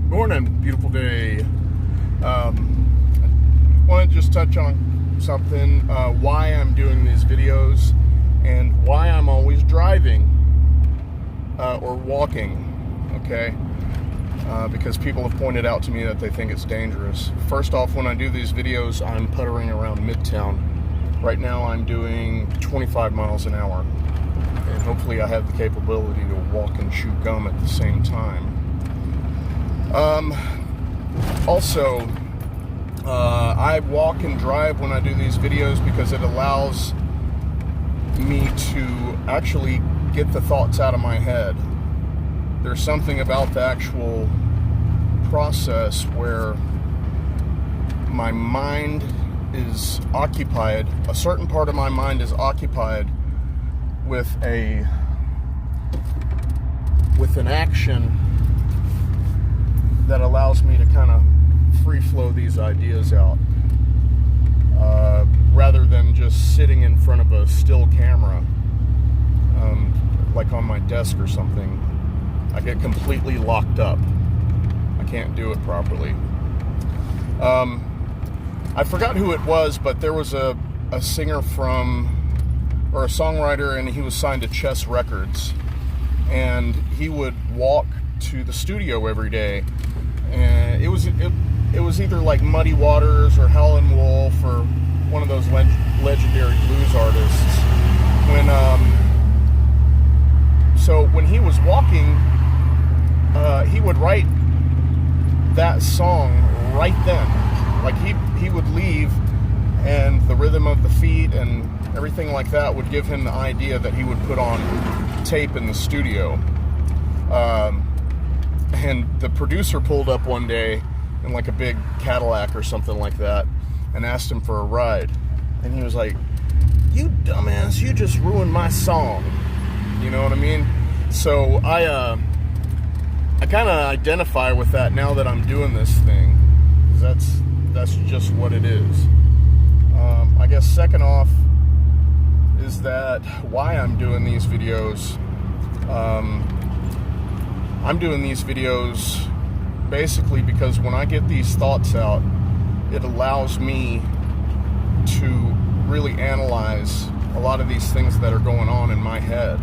Morning, beautiful day. I want to just touch on something, why I'm doing these videos and why I'm always driving or walking, okay? Because people have pointed out to me that they think it's dangerous. First off, when I do these videos, I'm puttering around Midtown. Right now I'm doing 25 miles an hour, and hopefully I have the capability to walk and chew gum at the same time. Also, I walk and drive when I do these videos because it allows me to actually get the thoughts out of my head. There's something about the actual process where my mind is occupied, a certain part of my mind is occupied with an action that allows me to kind of free flow these ideas out, rather than just sitting in front of a still camera, like on my desk or something. I get completely locked up. I can't do it properly. I forgot who it was, but there was a singer or a songwriter, and he was signed to Chess Records, and he would walk to the studio every day. And it was either like Muddy Waters or Howlin' Wolf or one of those legendary blues artists. So when he was walking, he would write that song right then. Like he would leave, and the rhythm of the feet and everything like that would give him the idea that he would put on tape in the studio. And the producer pulled up one day in like a big Cadillac or something like that and asked him for a ride. And he was like, "You dumbass, you just ruined my song." You know what I mean? So I kind of identify with that now that I'm doing this thing. That's just what it is. I guess second off is that why I'm doing these videos. I'm doing these videos basically because when I get these thoughts out, it allows me to really analyze a lot of these things that are going on in my head.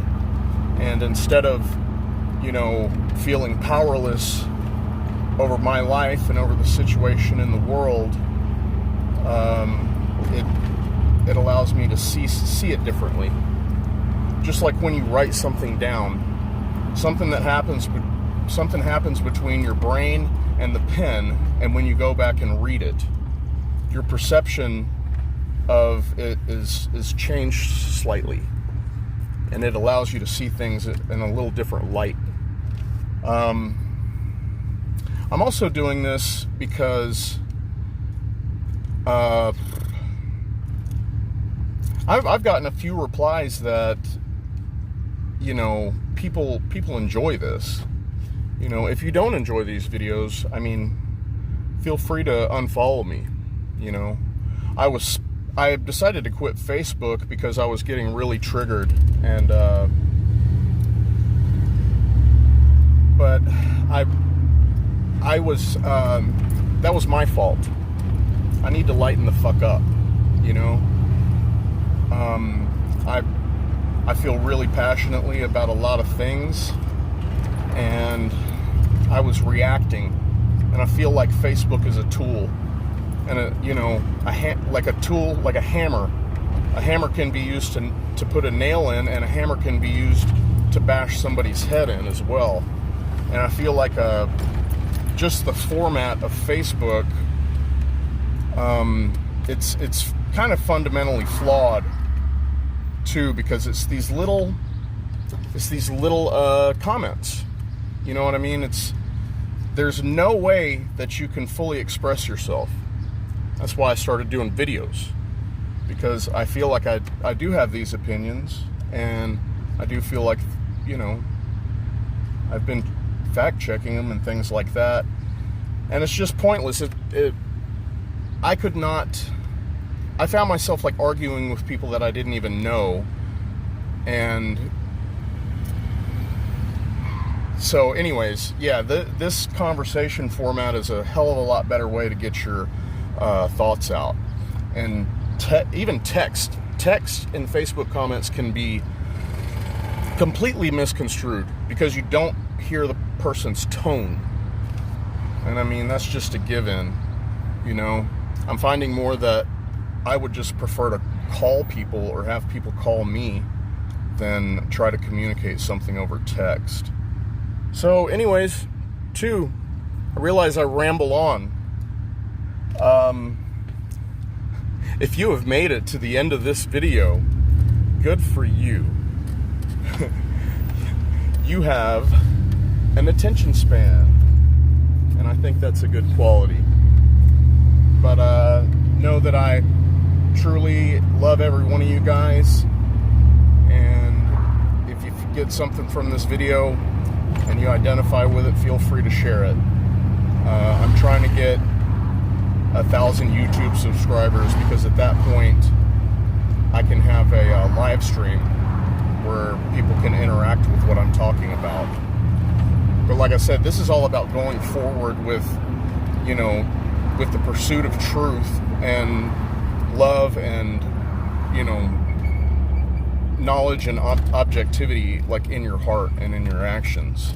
And instead of, feeling powerless over my life and over the situation in the world, it allows me to see it differently. Just like when you write something down, something happens between your brain and the pen, and when you go back and read it, your perception of it is changed slightly, and it allows you to see things in a little different light. I'm also doing this because I've gotten a few replies that people enjoy this. If you don't enjoy these videos, feel free to unfollow me. I decided to quit Facebook because I was getting really triggered, and but I was that was my fault. I need to lighten the fuck up. I feel really passionately about a lot of things, and I was reacting, and I feel like Facebook is a tool, and like a tool, like a hammer. A hammer can be used to put a nail in, and a hammer can be used to bash somebody's head in as well. And I feel like just the format of Facebook, it's kind of fundamentally flawed too, because it's these little comments. You know what I mean? There's no way that you can fully express yourself. That's why I started doing videos, because I feel like I do have these opinions, and I do feel like, I've been fact checking them and things like that, and it's just pointless. I found myself like arguing with people that I didn't even know, and So anyways, yeah, this conversation format is a hell of a lot better way to get your thoughts out. And even text in Facebook comments can be completely misconstrued because you don't hear the person's tone. And I mean, that's just a given, you know. I'm finding more that I would just prefer to call people or have people call me than try to communicate something over text. So anyways, I realize I ramble on. If you have made it to the end of this video, good for you. You have an attention span, and I think that's a good quality. But know that I truly love every one of you guys, and if you get something from this video and you identify with it, feel free to share it. I'm trying to get 1,000 YouTube subscribers, because at that point I can have a live stream where people can interact with what I'm talking about. But like I said, this is all about going forward with, you know, with the pursuit of truth and love and, you know, knowledge and objectivity, like in your heart and in your actions.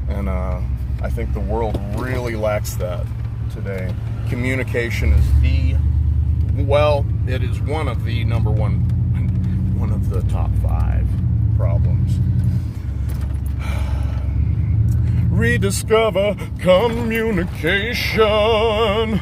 And I think the world really lacks that today. Communication is it is one of the one of the top 5 problems. Rediscover communication.